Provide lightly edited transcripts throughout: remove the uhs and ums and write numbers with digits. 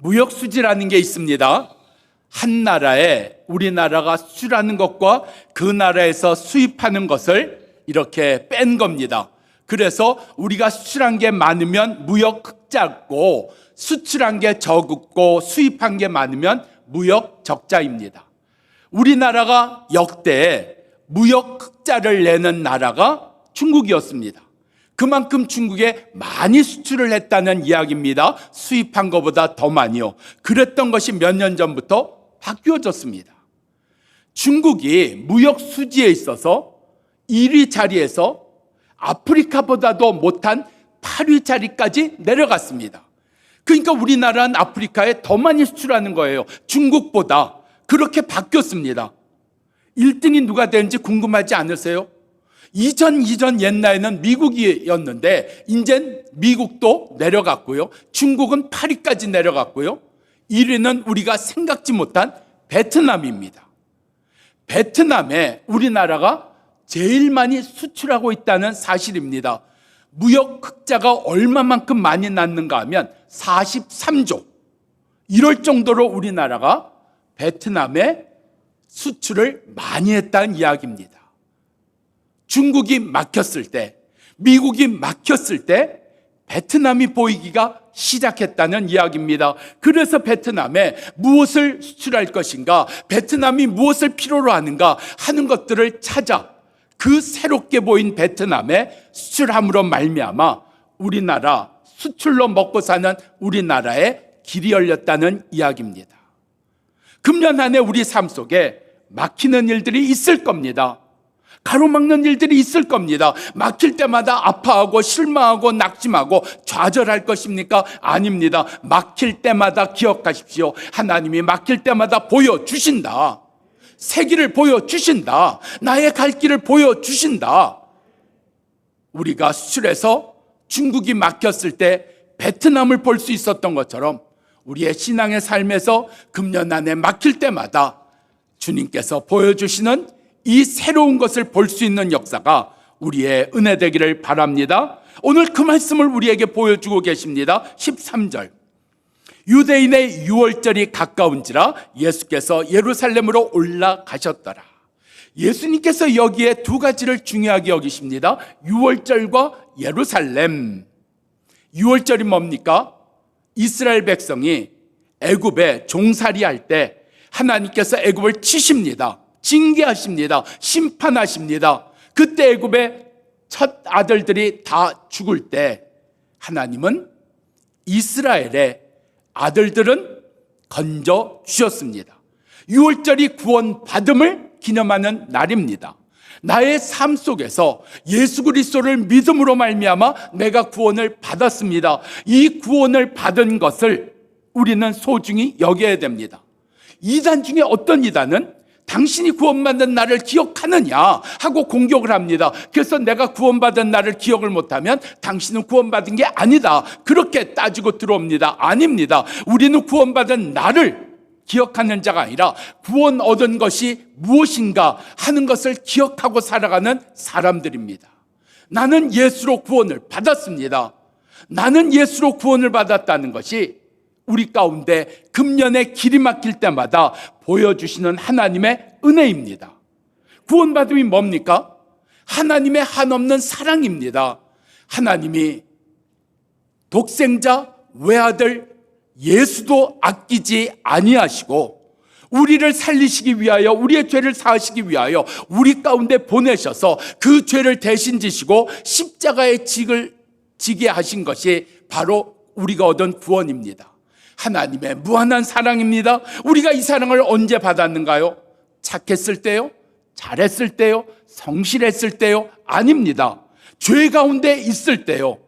무역 수지라는 게 있습니다. 한 나라에 우리나라가 수출하는 것과 그 나라에서 수입하는 것을 이렇게 뺀 겁니다. 그래서 우리가 수출한 게 많으면 무역 흑자고 수출한 게 적고 수입한 게 많으면 무역 적자입니다. 우리나라가 역대 무역 흑자를 내는 나라가 중국이었습니다. 그만큼 중국에 많이 수출을 했다는 이야기입니다. 수입한 것보다 더 많이요. 그랬던 것이 몇 년 전부터 바뀌어졌습니다. 중국이 무역 수지에 있어서 1위 자리에서 아프리카보다도 못한 8위 자리까지 내려갔습니다. 그러니까 우리나라는 아프리카에 더 많이 수출하는 거예요. 중국보다. 그렇게 바뀌었습니다. 1등이 누가 되는지 궁금하지 않으세요? 이전 옛날에는 미국이었는데 이젠 미국도 내려갔고요. 중국은 8위까지 내려갔고요. 1위는 우리가 생각지 못한 베트남입니다. 베트남에 우리나라가 제일 많이 수출하고 있다는 사실입니다. 무역 흑자가 얼마만큼 많이 났는가 하면 43조. 이럴 정도로 우리나라가 베트남에 수출을 많이 했다는 이야기입니다. 중국이 막혔을 때, 미국이 막혔을 때 베트남이 보이기가 시작했다는 이야기입니다. 그래서 베트남에 무엇을 수출할 것인가, 베트남이 무엇을 필요로 하는가 하는 것들을 찾아 그 새롭게 보인 베트남에 수출함으로 말미암아 우리나라 수출로 먹고 사는 우리나라에 길이 열렸다는 이야기입니다. 금년 한 해 우리 삶 속에 막히는 일들이 있을 겁니다. 가로막는 일들이 있을 겁니다. 막힐 때마다 아파하고 실망하고 낙심하고 좌절할 것입니까? 아닙니다. 막힐 때마다 기억하십시오. 하나님이 막힐 때마다 보여주신다. 새 길을 보여주신다. 나의 갈 길을 보여주신다. 우리가 수출해서 중국이 막혔을 때 베트남을 볼 수 있었던 것처럼 우리의 신앙의 삶에서 금년 안에 막힐 때마다 주님께서 보여주시는 이 새로운 것을 볼 수 있는 역사가 우리의 은혜 되기를 바랍니다. 오늘 그 말씀을 우리에게 보여주고 계십니다. 13절. 유대인의 유월절이 가까운지라 예수께서 예루살렘으로 올라가셨더라. 예수님께서 여기에 두 가지를 중요하게 여기십니다. 유월절과 예루살렘. 유월절이 뭡니까? 이스라엘 백성이 애굽에 종살이할 때 하나님께서 애굽을 치십니다. 징계하십니다. 심판하십니다. 그때 애굽의 첫 아들들이 다 죽을 때 하나님은 이스라엘의 아들들은 건져 주셨습니다. 유월절이 구원받음을 기념하는 날입니다. 나의 삶 속에서 예수 그리스도를 믿음으로 말미암아 내가 구원을 받았습니다. 이 구원을 받은 것을 우리는 소중히 여겨야 됩니다. 이단 중에 어떤 이단은 당신이 구원받은 나를 기억하느냐 하고 공격을 합니다. 그래서 내가 구원받은 나를 기억을 못하면 당신은 구원받은 게 아니다. 그렇게 따지고 들어옵니다. 아닙니다. 우리는 구원받은 나를 기억하는 자가 아니라 구원 얻은 것이 무엇인가 하는 것을 기억하고 살아가는 사람들입니다. 나는 예수로 구원을 받았습니다. 나는 예수로 구원을 받았다는 것이 우리 가운데 금년에 길이 막힐 때마다 보여주시는 하나님의 은혜입니다. 구원받음이 뭡니까? 하나님의 한없는 사랑입니다. 하나님이 독생자 외아들 예수도 아끼지 아니하시고 우리를 살리시기 위하여, 우리의 죄를 사하시기 위하여 우리 가운데 보내셔서 그 죄를 대신 지시고 십자가에 지게 하신 것이 바로 우리가 얻은 구원입니다. 하나님의 무한한 사랑입니다. 우리가 이 사랑을 언제 받았는가요? 착했을 때요? 잘했을 때요? 성실했을 때요? 아닙니다. 죄 가운데 있을 때요.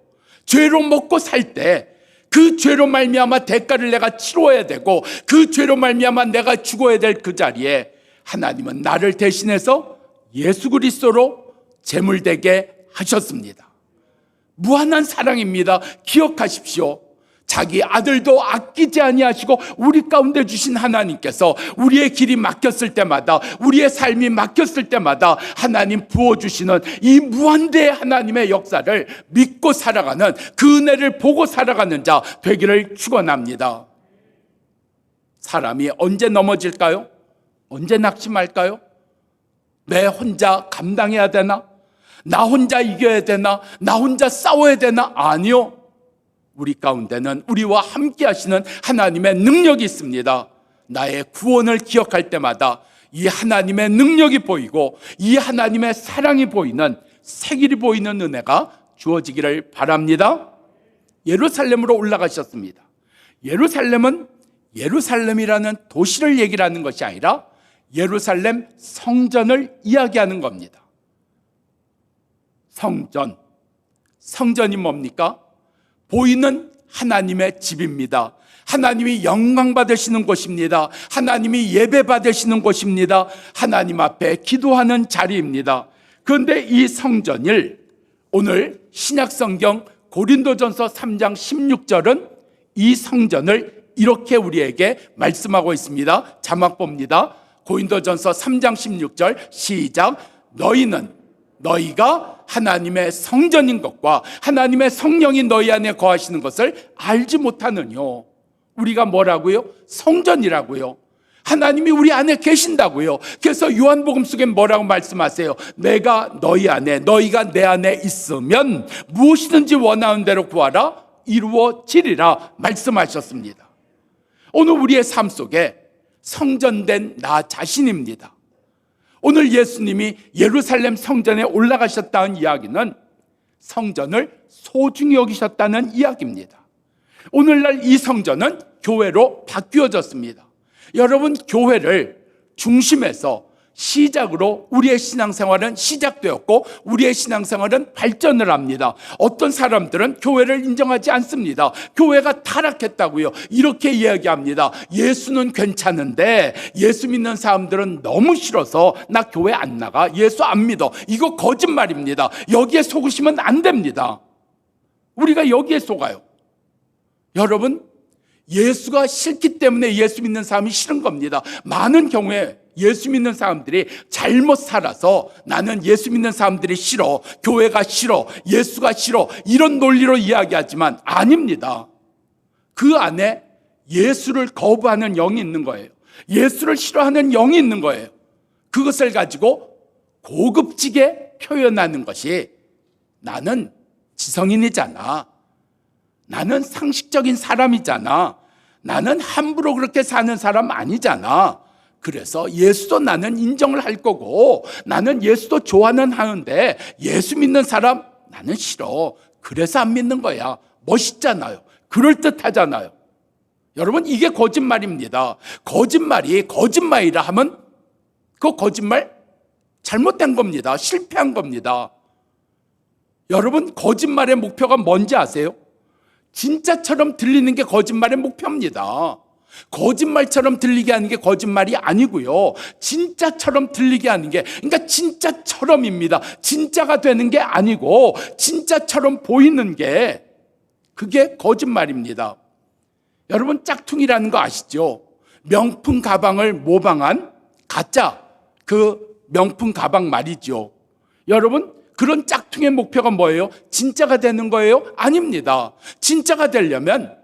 죄로 먹고 살 때, 그 죄로 말미암아 대가를 내가 치러야 되고 그 죄로 말미암아 내가 죽어야 될 그 자리에 하나님은 나를 대신해서 예수 그리스도로 제물되게 하셨습니다. 무한한 사랑입니다. 기억하십시오. 자기 아들도 아끼지 아니하시고 우리 가운데 주신 하나님께서 우리의 길이 막혔을 때마다, 우리의 삶이 막혔을 때마다 하나님 부어주시는 이 무한대의 하나님의 역사를 믿고 살아가는, 그 은혜를 보고 살아가는 자 되기를 축원합니다. 사람이 언제 넘어질까요? 언제 낙심할까요? 내 혼자 감당해야 되나? 나 혼자 이겨야 되나? 나 혼자 싸워야 되나? 아니요. 우리 가운데는 우리와 함께 하시는 하나님의 능력이 있습니다. 나의 구원을 기억할 때마다 이 하나님의 능력이 보이고 이 하나님의 사랑이 보이는, 색일이 보이는 은혜가 주어지기를 바랍니다. 예루살렘으로 올라가셨습니다. 예루살렘은 예루살렘이라는 도시를 얘기하는 것이 아니라 예루살렘 성전을 이야기하는 겁니다. 성전이 뭡니까? 보이는 하나님의 집입니다. 하나님이 영광 받으시는 곳입니다. 하나님이 예배 받으시는 곳입니다. 하나님 앞에 기도하는 자리입니다. 그런데 이 성전을 오늘 신약성경 고린도전서 3장 16절은 이 성전을 이렇게 우리에게 말씀하고 있습니다. 자막 봅니다. 고린도전서 3장 16절 시작. 너희가 하나님의 성전인 것과 하나님의 성령이 너희 안에 거하시는 것을 알지 못하느뇨. 우리가 뭐라고요? 성전이라고요. 하나님이 우리 안에 계신다고요. 그래서 요한복음 속에 뭐라고 말씀하세요? 내가 너희 안에, 너희가 내 안에 있으면 무엇이든지 원하는 대로 구하라 이루어지리라 말씀하셨습니다. 오늘 우리의 삶 속에 성전된 나 자신입니다. 오늘 예수님이 예루살렘 성전에 올라가셨다는 이야기는 성전을 소중히 여기셨다는 이야기입니다. 오늘날 이 성전은 교회로 바뀌어졌습니다. 여러분, 교회를 중심에서 시작으로 우리의 신앙생활은 시작되었고 우리의 신앙생활은 발전을 합니다. 어떤 사람들은 교회를 인정하지 않습니다. 교회가 타락했다고요. 이렇게 이야기합니다. 예수는 괜찮은데 예수 믿는 사람들은 너무 싫어서 나 교회 안 나가. 예수 안 믿어. 이거 거짓말입니다. 여기에 속으시면 안 됩니다. 우리가 여기에 속아요. 여러분, 예수가 싫기 때문에 예수 믿는 사람이 싫은 겁니다. 많은 경우에 예수 믿는 사람들이 잘못 살아서 나는 예수 믿는 사람들이 싫어, 교회가 싫어, 예수가 싫어 이런 논리로 이야기하지만 아닙니다. 그 안에 예수를 거부하는 영이 있는 거예요. 예수를 싫어하는 영이 있는 거예요. 그것을 가지고 고급지게 표현하는 것이 나는 지성인이잖아, 나는 상식적인 사람이잖아, 나는 함부로 그렇게 사는 사람 아니잖아, 그래서 예수도 나는 인정을 할 거고 나는 예수도 좋아는 하는데 예수 믿는 사람 나는 싫어, 그래서 안 믿는 거야. 멋있잖아요. 그럴듯하잖아요. 여러분, 이게 거짓말입니다. 거짓말이라 하면 그 거짓말 잘못된 겁니다. 실패한 겁니다. 여러분, 거짓말의 목표가 뭔지 아세요? 진짜처럼 들리는 게 거짓말의 목표입니다. 거짓말처럼 들리게 하는 게 거짓말이 아니고요, 진짜처럼 들리게 하는 게, 그러니까 진짜처럼입니다. 진짜가 되는 게 아니고 진짜처럼 보이는 게, 그게 거짓말입니다. 여러분, 짝퉁이라는 거 아시죠? 명품 가방을 모방한 가짜 그 명품 가방 말이죠. 여러분, 그런 짝퉁의 목표가 뭐예요? 진짜가 되는 거예요? 아닙니다. 진짜가 되려면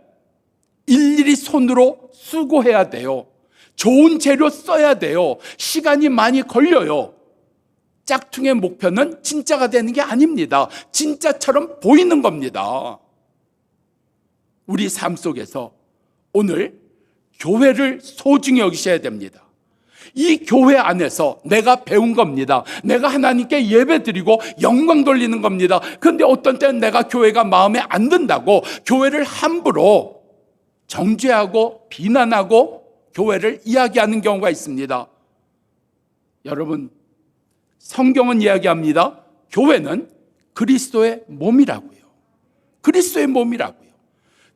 일일이 손으로 수고해야 돼요. 좋은 재료 써야 돼요. 시간이 많이 걸려요. 짝퉁의 목표는 진짜가 되는 게 아닙니다. 진짜처럼 보이는 겁니다. 우리 삶 속에서 오늘 교회를 소중히 여기셔야 됩니다. 이 교회 안에서 내가 배운 겁니다. 내가 하나님께 예배 드리고 영광 돌리는 겁니다. 그런데 어떤 때는 내가 교회가 마음에 안 든다고 교회를 함부로 정죄하고 비난하고 교회를 이야기하는 경우가 있습니다. 여러분, 성경은 이야기합니다. 교회는 그리스도의 몸이라고요. 그리스도의 몸이라고요.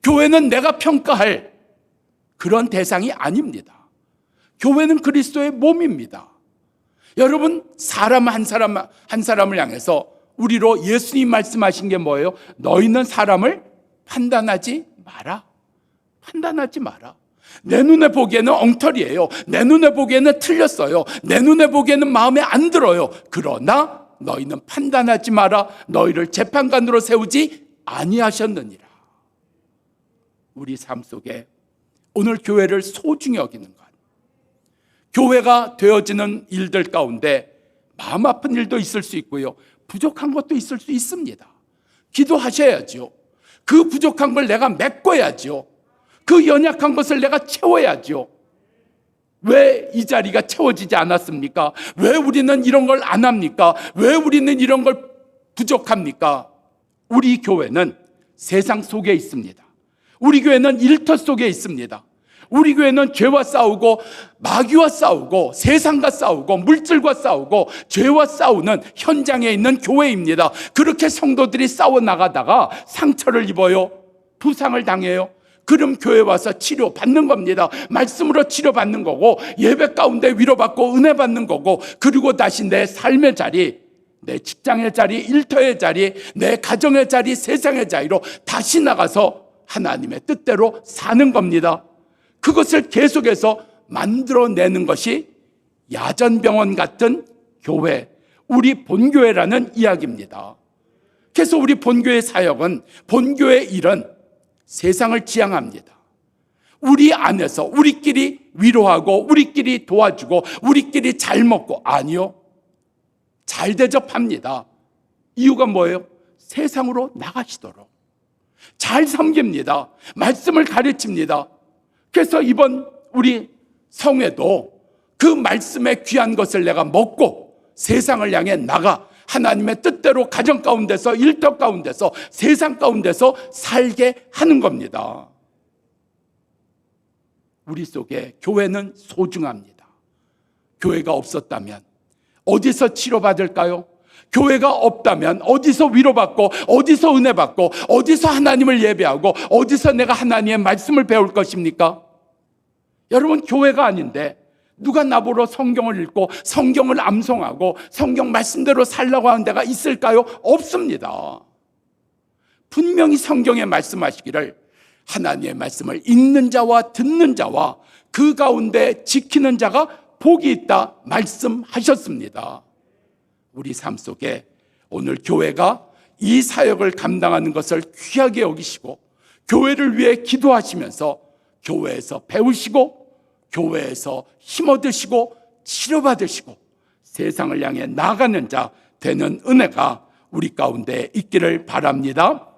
교회는 내가 평가할 그런 대상이 아닙니다. 교회는 그리스도의 몸입니다. 여러분, 사람 한 사람을 향해서 우리로 예수님 말씀하신 게 뭐예요? 너희는 사람을 판단하지 마라. 판단하지 마라. 내 눈에 보기에는 엉터리예요. 내 눈에 보기에는 틀렸어요. 내 눈에 보기에는 마음에 안 들어요. 그러나 너희는 판단하지 마라. 너희를 재판관으로 세우지 아니하셨느니라. 우리 삶 속에 오늘 교회를 소중히 여기는 것. 교회가 되어지는 일들 가운데 마음 아픈 일도 있을 수 있고요, 부족한 것도 있을 수 있습니다. 기도하셔야죠. 그 부족한 걸 내가 메꿔야죠. 그 연약한 것을 내가 채워야죠. 왜 이 자리가 채워지지 않았습니까? 왜 우리는 이런 걸 안 합니까? 왜 우리는 이런 걸 부족합니까? 우리 교회는 세상 속에 있습니다. 우리 교회는 일터 속에 있습니다. 우리 교회는 죄와 싸우고 마귀와 싸우고 세상과 싸우고 물질과 싸우고 죄와 싸우는 현장에 있는 교회입니다. 그렇게 성도들이 싸워 나가다가 상처를 입어요. 부상을 당해요. 그럼 교회 와서 치료받는 겁니다. 말씀으로 치료받는 거고, 예배 가운데 위로받고 은혜 받는 거고, 그리고 다시 내 삶의 자리, 내 직장의 자리, 일터의 자리, 내 가정의 자리, 세상의 자리로 다시 나가서 하나님의 뜻대로 사는 겁니다. 그것을 계속해서 만들어내는 것이 야전병원 같은 교회, 우리 본교회라는 이야기입니다. 그래서 우리 본교회 사역은, 본교회 일은 세상을 지향합니다. 우리 안에서 우리끼리 위로하고 우리끼리 도와주고 우리끼리 잘 먹고, 아니요, 잘 대접합니다. 이유가 뭐예요? 세상으로 나가시도록 잘 섬깁니다. 말씀을 가르칩니다. 그래서 이번 우리 성회도 그 말씀의 귀한 것을 내가 먹고 세상을 향해 나가 하나님의 뜻대로 가정 가운데서, 일터 가운데서, 세상 가운데서 살게 하는 겁니다. 우리 속에 교회는 소중합니다. 교회가 없었다면 어디서 치료받을까요? 교회가 없다면 어디서 위로받고, 어디서 은혜받고, 어디서 하나님을 예배하고, 어디서 내가 하나님의 말씀을 배울 것입니까? 여러분, 교회가 아닌데 누가 나보러 성경을 읽고 성경을 암송하고 성경 말씀대로 살라고 하는 데가 있을까요? 없습니다. 분명히 성경에 말씀하시기를 하나님의 말씀을 읽는 자와 듣는 자와 그 가운데 지키는 자가 복이 있다 말씀하셨습니다. 우리 삶 속에 오늘 교회가 이 사역을 감당하는 것을 귀하게 여기시고, 교회를 위해 기도하시면서 교회에서 배우시고, 교회에서 힘 얻으시고 치료받으시고 세상을 향해 나가는 자 되는 은혜가 우리 가운데 있기를 바랍니다.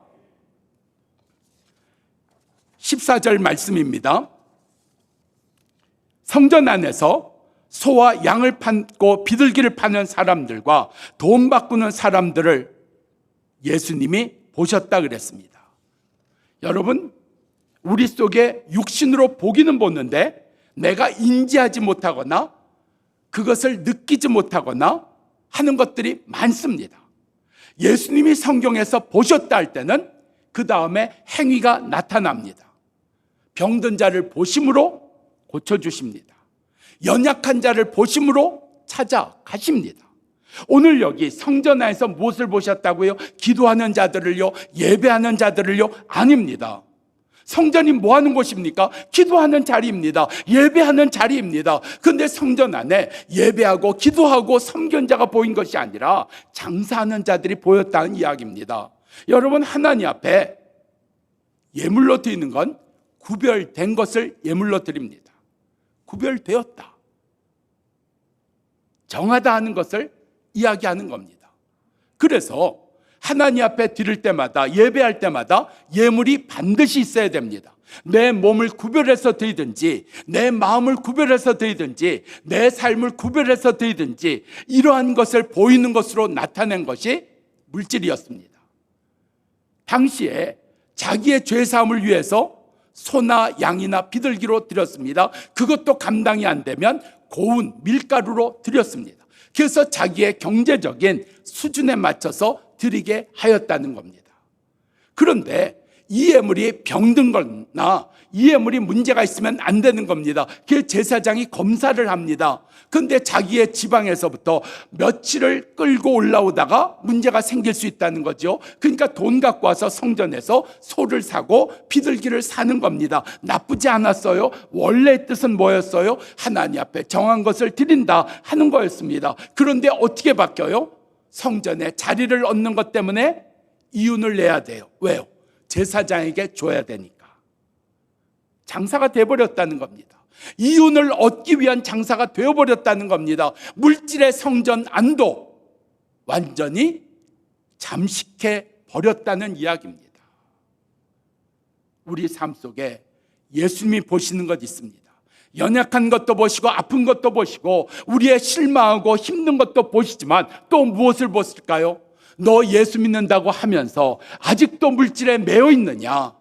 14절 말씀입니다. 성전 안에서 소와 양을 팔고 비둘기를 파는 사람들과 돈 바꾸는 사람들을 예수님이 보셨다 그랬습니다. 여러분, 우리 속에 육신으로 보기는 보는데 내가 인지하지 못하거나 그것을 느끼지 못하거나 하는 것들이 많습니다. 예수님이 성경에서 보셨다 할 때는 그 다음에 행위가 나타납니다. 병든 자를 보심으로 고쳐주십니다. 연약한 자를 보심으로 찾아가십니다. 오늘 여기 성전 안에서 무엇을 보셨다고요? 기도하는 자들을요? 예배하는 자들을요? 아닙니다. 성전이 뭐 하는 곳입니까? 기도하는 자리입니다. 예배하는 자리입니다. 그런데 성전 안에 예배하고 기도하고 섬기는 자가 보인 것이 아니라 장사하는 자들이 보였다는 이야기입니다. 여러분, 하나님 앞에 예물로 드리는 건 구별된 것을 예물로 드립니다. 구별되었다, 정하다 하는 것을 이야기하는 겁니다. 그래서 하나님 앞에 드릴 때마다, 예배할 때마다 예물이 반드시 있어야 됩니다. 내 몸을 구별해서 드리든지, 내 마음을 구별해서 드리든지, 내 삶을 구별해서 드리든지, 이러한 것을 보이는 것으로 나타낸 것이 물질이었습니다. 당시에 자기의 죄사함을 위해서 소나 양이나 비둘기로 드렸습니다. 그것도 감당이 안 되면 고운 밀가루로 드렸습니다. 그래서 자기의 경제적인 수준에 맞춰서 드리게 하였다는 겁니다. 그런데 이 예물이 병든 거나 이 예물이 문제가 있으면 안 되는 겁니다. 그 제사장이 검사를 합니다. 그런데 자기의 지방에서부터 며칠을 끌고 올라오다가 문제가 생길 수 있다는 거죠. 그러니까 돈 갖고 와서 성전에서 소를 사고 비둘기를 사는 겁니다. 나쁘지 않았어요. 원래의 뜻은 뭐였어요? 하나님 앞에 정한 것을 드린다 하는 거였습니다. 그런데 어떻게 바뀌어요? 성전에 자리를 얻는 것 때문에 이윤을 내야 돼요. 왜요? 제사장에게 줘야 되니까. 장사가 돼버렸다는 겁니다. 이윤을 얻기 위한 장사가 되어버렸다는 겁니다. 물질의 성전 안도 완전히 잠식해 버렸다는 이야기입니다. 우리 삶 속에 예수님이 보시는 것 있습니다. 연약한 것도 보시고 아픈 것도 보시고 우리의 실망하고 힘든 것도 보시지만 또 무엇을 보실까요? 너 예수 믿는다고 하면서 아직도 물질에 매여 있느냐?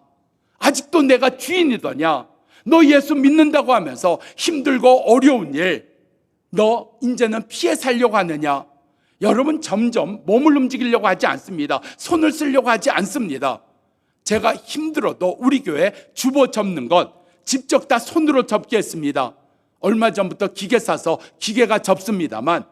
아직도 내가 주인이더냐? 너 예수 믿는다고 하면서 힘들고 어려운 일, 너 이제는 피해 살려고 하느냐? 여러분, 점점 몸을 움직이려고 하지 않습니다. 손을 쓰려고 하지 않습니다. 제가 힘들어도 우리 교회 주보 접는 것 직접 다 손으로 접게 했습니다. 얼마 전부터 기계 사서 기계가 접습니다만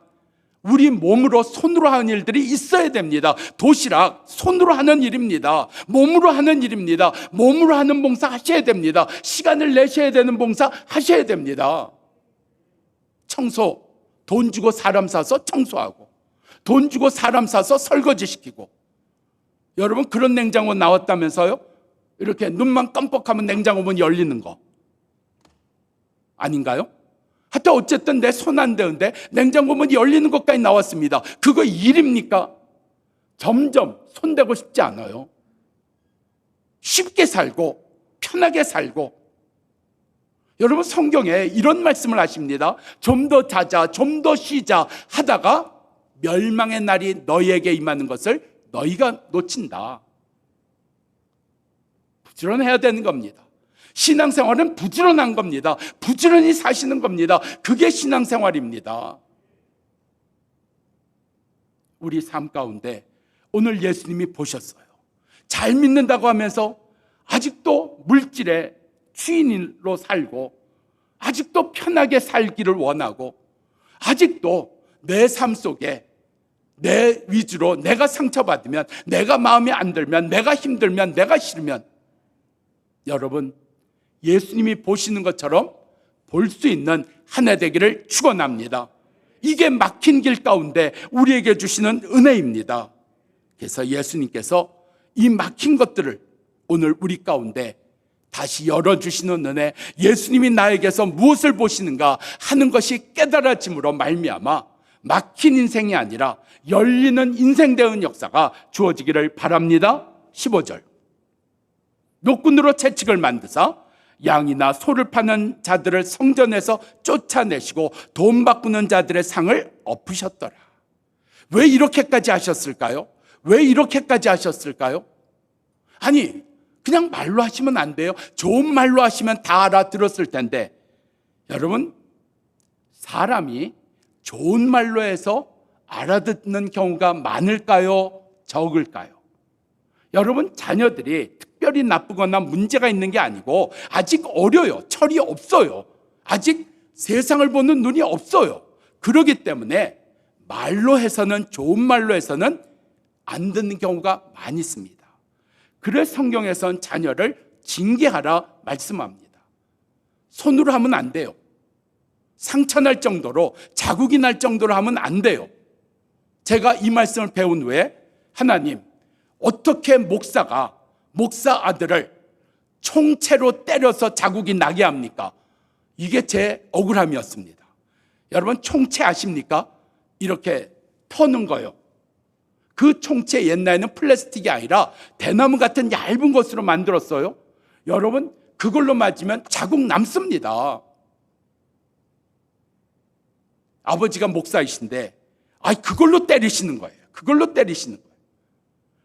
우리 몸으로 손으로 하는 일들이 있어야 됩니다. 도시락 손으로 하는 일입니다. 몸으로 하는 일입니다. 몸으로 하는 봉사 하셔야 됩니다. 시간을 내셔야 되는 봉사 하셔야 됩니다. 청소, 돈 주고 사람 사서 청소하고 돈 주고 사람 사서 설거지 시키고. 여러분, 그런 냉장고 나왔다면서요? 이렇게 눈만 깜빡하면 냉장고 문 열리는 거 아닌가요? 하여튼 어쨌든 내 손 안 대는데 냉장고 문이 열리는 것까지 나왔습니다. 그거 일입니까? 점점 손대고 싶지 않아요. 쉽게 살고 편하게 살고. 여러분, 성경에 이런 말씀을 하십니다. 좀 더 자자, 좀 더 쉬자 하다가 멸망의 날이 너희에게 임하는 것을 너희가 놓친다. 부지런해야 되는 겁니다. 신앙생활은 부지런한 겁니다. 부지런히 사시는 겁니다. 그게 신앙생활입니다. 우리 삶 가운데 오늘 예수님이 보셨어요. 잘 믿는다고 하면서 아직도 물질의 주인으로 살고 아직도 편하게 살기를 원하고 아직도 내 삶 속에 내 위주로 내가 상처받으면, 내가 마음에 안 들면, 내가 힘들면, 내가 싫으면 여러분, 예수님이 보시는 것처럼 볼 수 있는 한 해 되기를 축원합니다. 이게 막힌 길 가운데 우리에게 주시는 은혜입니다. 그래서 예수님께서 이 막힌 것들을 오늘 우리 가운데 다시 열어주시는 은혜, 예수님이 나에게서 무엇을 보시는가 하는 것이 깨달아짐으로 말미암아 막힌 인생이 아니라 열리는 인생 되는 역사가 주어지기를 바랍니다. 15절. 노끈으로 채찍을 만드사 양이나 소를 파는 자들을 성전에서 쫓아내시고 돈 바꾸는 자들의 상을 엎으셨더라. 왜 이렇게까지 하셨을까요? 왜 이렇게까지 하셨을까요? 아니, 그냥 말로 하시면 안 돼요. 좋은 말로 하시면 다 알아들었을 텐데, 여러분, 사람이 좋은 말로 해서 알아듣는 경우가 많을까요? 적을까요? 여러분, 자녀들이 특별히 나쁘거나 문제가 있는 게 아니고 아직 어려요. 철이 없어요. 아직 세상을 보는 눈이 없어요. 그렇기 때문에 말로 해서는, 좋은 말로 해서는 안 듣는 경우가 많이 있습니다. 그래서 성경에서는 자녀를 징계하라 말씀합니다. 손으로 하면 안 돼요. 상처 날 정도로, 자국이 날 정도로 하면 안 돼요. 제가 이 말씀을 배운 후에 하나님, 어떻게 목사 아들을 총채로 때려서 자국이 나게 합니까? 이게 제 억울함이었습니다. 여러분, 총채 아십니까? 이렇게 터는 거요. 그 총채 옛날에는 플라스틱이 아니라 대나무 같은 얇은 것으로 만들었어요. 여러분, 그걸로 맞으면 자국 남습니다. 아버지가 목사이신데 그걸로 때리시는 거예요. 그걸로 때리시는 거예요.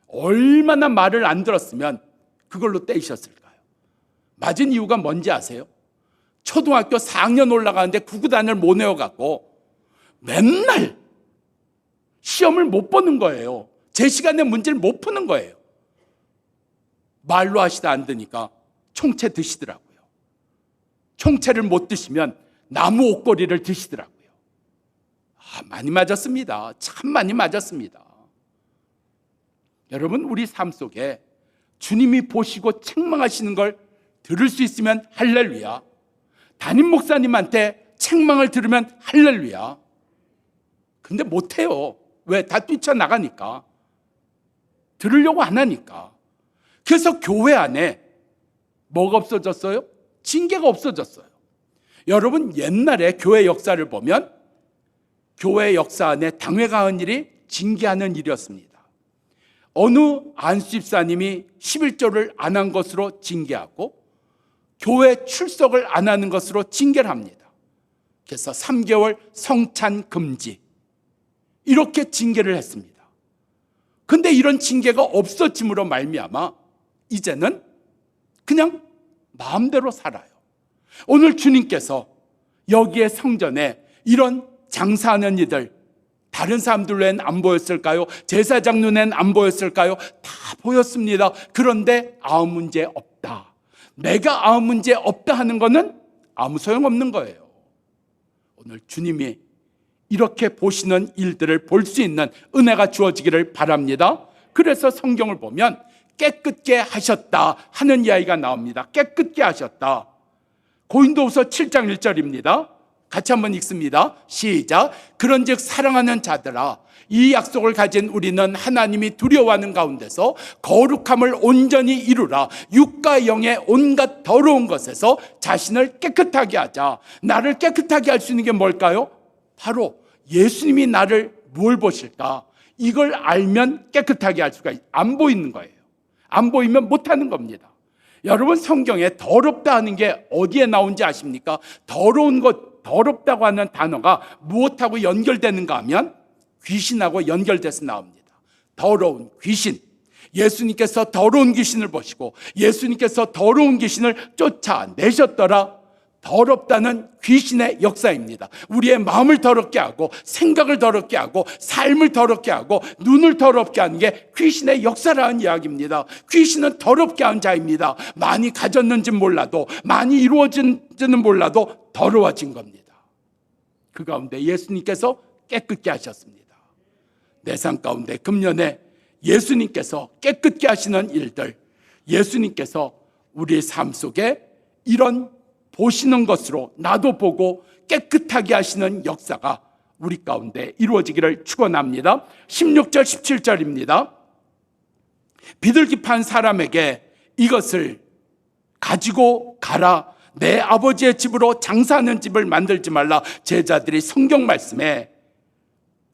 얼마나 말을 안 들었으면 그걸로 때리셨을까요? 맞은 이유가 뭔지 아세요? 초등학교 4학년 올라가는데 구구단을 못 외워갖고 맨날 시험을 못 보는 거예요. 제 시간에 문제를 못 푸는 거예요. 말로 하시다 안 되니까 총채 드시더라고요. 총채를 못 드시면 나무 옷걸이를 드시더라고요. 많이 맞았습니다. 참 많이 맞았습니다. 여러분, 우리 삶 속에 주님이 보시고 책망하시는 걸 들을 수 있으면 할렐루야. 담임 목사님한테 책망을 들으면 할렐루야. 근데 못해요. 왜? 다 뛰쳐나가니까. 들으려고 안 하니까. 그래서 교회 안에 뭐가 없어졌어요? 징계가 없어졌어요. 여러분, 옛날에 교회 역사를 보면 교회 역사 안에 당회가 한 일이 징계하는 일이었습니다. 어느 안수집사님이 11조를 안 한 것으로 징계하고 교회 출석을 안 하는 것으로 징계를 합니다. 그래서 3개월 성찬 금지, 이렇게 징계를 했습니다. 근데 이런 징계가 없어짐으로 말미암아 이제는 그냥 마음대로 살아요. 오늘 주님께서 여기에 성전에 이런 장사하는 이들, 다른 사람들 눈엔 안 보였을까요? 제사장 눈엔 안 보였을까요? 다 보였습니다. 그런데 아무 문제 없다. 내가 아무 문제 없다 하는 거는 아무 소용없는 거예요. 오늘 주님이 이렇게 보시는 일들을 볼 수 있는 은혜가 주어지기를 바랍니다. 그래서 성경을 보면 깨끗게 하셨다 하는 이야기가 나옵니다. 깨끗게 하셨다. 고린도후서 7장 1절입니다. 같이 한번 읽습니다. 시작. 그런즉 사랑하는 자들아, 이 약속을 가진 우리는 하나님이 두려워하는 가운데서 거룩함을 온전히 이루라. 육과 영의 온갖 더러운 것에서 자신을 깨끗하게 하자. 나를 깨끗하게 할 수 있는 게 뭘까요? 바로 예수님이 나를 뭘 보실까? 이걸 알면 깨끗하게 할 수가 안 보이는 거예요. 안 보이면 못하는 겁니다. 여러분, 성경에 더럽다 하는 게 어디에 나온지 아십니까? 더러운 것, 더럽다고 하는 단어가 무엇하고 연결되는가 하면 귀신하고 연결돼서 나옵니다. 더러운 귀신. 예수님께서 더러운 귀신을 보시고 예수님께서 더러운 귀신을 쫓아내셨더라. 더럽다는 귀신의 역사입니다. 우리의 마음을 더럽게 하고 생각을 더럽게 하고 삶을 더럽게 하고 눈을 더럽게 하는 게 귀신의 역사라는 이야기입니다. 귀신은 더럽게 한 자입니다. 많이 가졌는지는 몰라도, 많이 이루어진지는 몰라도 더러워진 겁니다. 그 가운데 예수님께서 깨끗게 하셨습니다. 내 삶 가운데 금년에 예수님께서 깨끗게 하시는 일들, 예수님께서 우리의 삶 속에 이런 보시는 것으로 나도 보고 깨끗하게 하시는 역사가 우리 가운데 이루어지기를 축원합니다. 16절 17절입니다. 비둘기판 사람에게 이것을 가지고 가라. 내 아버지의 집으로 장사하는 집을 만들지 말라. 제자들이 성경 말씀에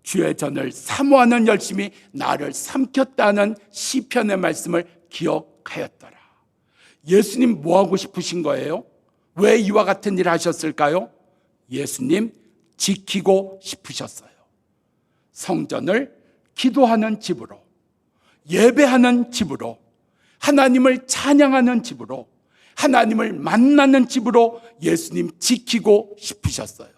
주의 전을 사모하는 열심이 나를 삼켰다는 시편의 말씀을 기억하였더라. 예수님 뭐 하고 싶으신 거예요? 왜 이와 같은 일을 하셨을까요? 예수님 지키고 싶으셨어요. 성전을 기도하는 집으로, 예배하는 집으로, 하나님을 찬양하는 집으로, 하나님을 만나는 집으로 예수님 지키고 싶으셨어요.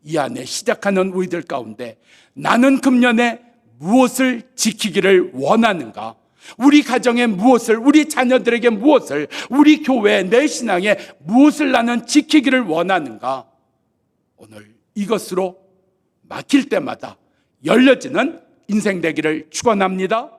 이 안에 시작하는 우리들 가운데 나는 금년에 무엇을 지키기를 원하는가? 우리 가정에 무엇을, 우리 자녀들에게 무엇을, 우리 교회, 내 신앙에 무엇을 나는 지키기를 원하는가? 오늘 이것으로 막힐 때마다 열려지는 인생 되기를 축원합니다.